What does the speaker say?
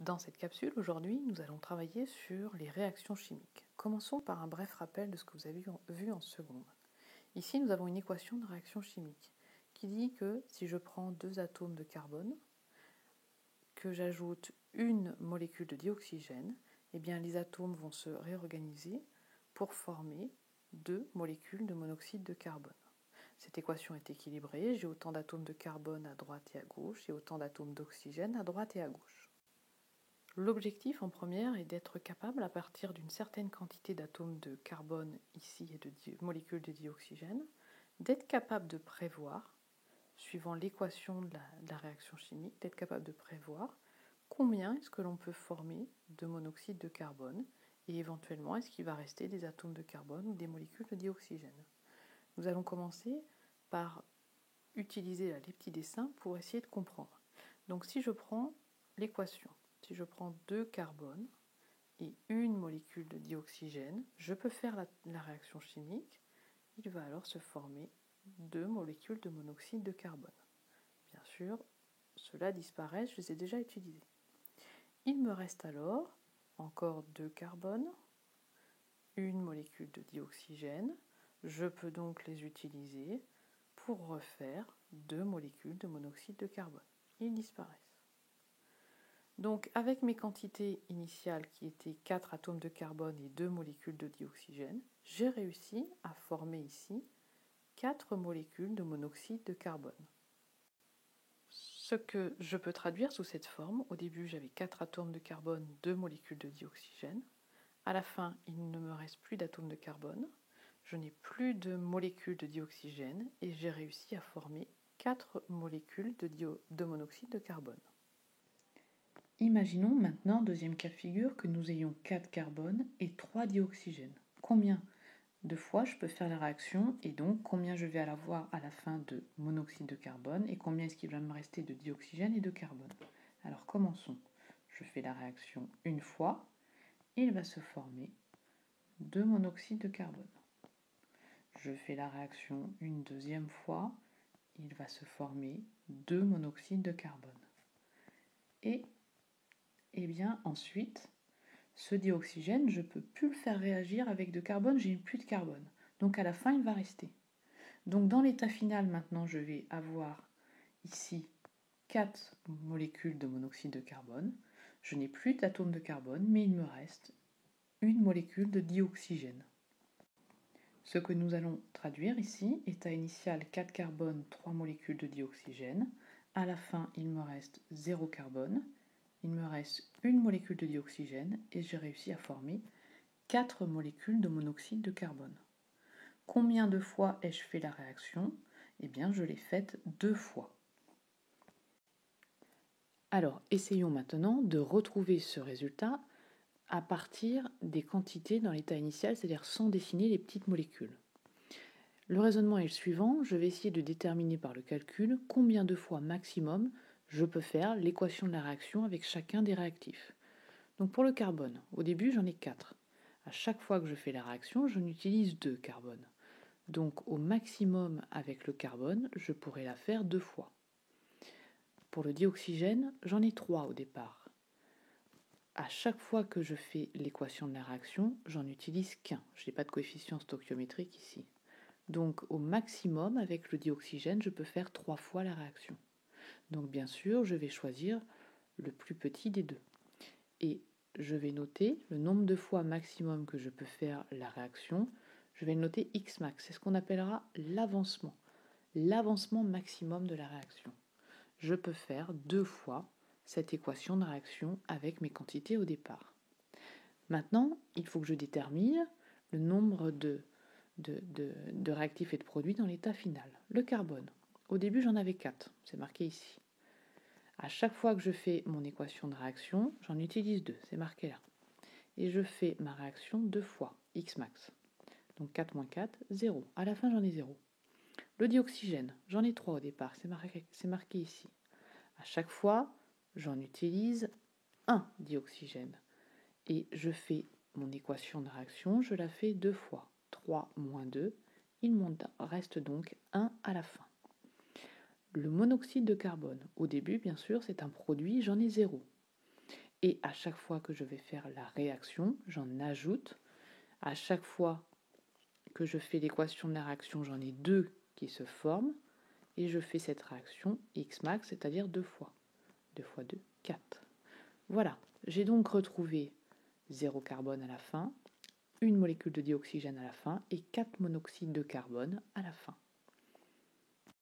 Dans cette capsule, aujourd'hui, nous allons travailler sur les réactions chimiques. Commençons par un bref rappel de ce que vous avez vu en seconde. Ici, nous avons une équation de réaction chimique qui dit que si je prends 2 atomes de carbone, que j'ajoute une molécule de dioxygène, eh bien les atomes vont se réorganiser pour former 2 molécules de monoxyde de carbone. Cette équation est équilibrée, j'ai autant d'atomes de carbone à droite et à gauche et autant d'atomes d'oxygène à droite et à gauche. L'objectif en première est d'être capable, à partir d'une certaine quantité d'atomes de carbone ici et de molécules de dioxygène, d'être capable de prévoir, suivant l'équation de la réaction chimique, d'être capable de prévoir combien est-ce que l'on peut former de monoxyde de carbone et éventuellement est-ce qu'il va rester des atomes de carbone ou des molécules de dioxygène. Nous allons commencer par utiliser les petits dessins pour essayer de comprendre. Donc si je prends l'équation, si je prends 2 carbones et une molécule de dioxygène, je peux faire la réaction chimique. Il va alors se former 2 molécules de monoxyde de carbone. Bien sûr, ceux-là disparaissent, je les ai déjà utilisés. Il me reste alors encore 2 carbones, une molécule de dioxygène. Je peux donc les utiliser pour refaire 2 molécules de monoxyde de carbone. Ils disparaissent. Donc avec mes quantités initiales qui étaient 4 atomes de carbone et 2 molécules de dioxygène, j'ai réussi à former ici 4 molécules de monoxyde de carbone. Ce que je peux traduire sous cette forme, au début j'avais 4 atomes de carbone, 2 molécules de dioxygène. À la fin, il ne me reste plus d'atomes de carbone, je n'ai plus de molécules de dioxygène et j'ai réussi à former 4 molécules de monoxyde de carbone. Imaginons maintenant, deuxième cas de figure, que nous ayons 4 carbones et 3 dioxygènes. Combien de fois je peux faire la réaction et donc combien je vais avoir à la fin de monoxyde de carbone et combien est-ce qu'il va me rester de dioxygène et de carbone. Alors commençons. Je fais la réaction une fois et il va se former 2 monoxydes de carbone. Je fais la réaction une deuxième fois, il va se former 2 monoxydes de carbone. Et bien ensuite, ce dioxygène, je ne peux plus le faire réagir avec de carbone, j'ai plus de carbone. Donc à la fin, il va rester. Donc dans l'état final, maintenant, je vais avoir ici 4 molécules de monoxyde de carbone. Je n'ai plus d'atomes de carbone, mais il me reste une molécule de dioxygène. Ce que nous allons traduire ici, état initial 4 carbone, 3 molécules de dioxygène. À la fin, il me reste 0 carbone. Il me reste une molécule de dioxygène et j'ai réussi à former 4 molécules de monoxyde de carbone. Combien de fois ai-je fait la réaction? Eh bien, je l'ai faite 2 fois. Alors, essayons maintenant de retrouver ce résultat à partir des quantités dans l'état initial, c'est-à-dire sans dessiner les petites molécules. Le raisonnement est le suivant, je vais essayer de déterminer par le calcul combien de fois maximum je peux faire l'équation de la réaction avec chacun des réactifs. Donc pour le carbone, au début j'en ai 4. À chaque fois que je fais la réaction, j'en utilise 2 carbones. Donc au maximum avec le carbone, je pourrais la faire 2 fois. Pour le dioxygène, j'en ai 3 au départ. À chaque fois que je fais l'équation de la réaction, j'en utilise qu'un. Je n'ai pas de coefficient stoichiométrique ici. Donc au maximum avec le dioxygène, je peux faire 3 fois la réaction. Donc bien sûr, je vais choisir le plus petit des deux. Et je vais noter le nombre de fois maximum que je peux faire la réaction. Je vais le noter X max. C'est ce qu'on appellera l'avancement. L'avancement maximum de la réaction. Je peux faire 2 fois cette équation de réaction avec mes quantités au départ. Maintenant, il faut que je détermine le nombre de réactifs et de produits dans l'état final. Le carbone. Au début, j'en avais 4. C'est marqué ici. À chaque fois que je fais mon équation de réaction, j'en utilise 2. C'est marqué là. Et je fais ma réaction 2 fois. X max. Donc 4 moins 4, 0. À la fin, j'en ai 0. Le dioxygène, j'en ai 3 au départ. C'est marqué ici. À chaque fois, j'en utilise 1 dioxygène. Et je fais mon équation de réaction, je la fais 2 fois. 3 moins 2, il m'en reste donc 1 à la fin. Le monoxyde de carbone, au début, bien sûr, c'est un produit, j'en ai 0. Et à chaque fois que je vais faire la réaction, j'en ajoute. À chaque fois que je fais l'équation de la réaction, j'en ai 2 qui se forment. Et je fais cette réaction X max, c'est-à-dire 2 fois. 2 fois 2, 4. Voilà, j'ai donc retrouvé 0 carbone à la fin, une molécule de dioxygène à la fin et 4 monoxydes de carbone à la fin.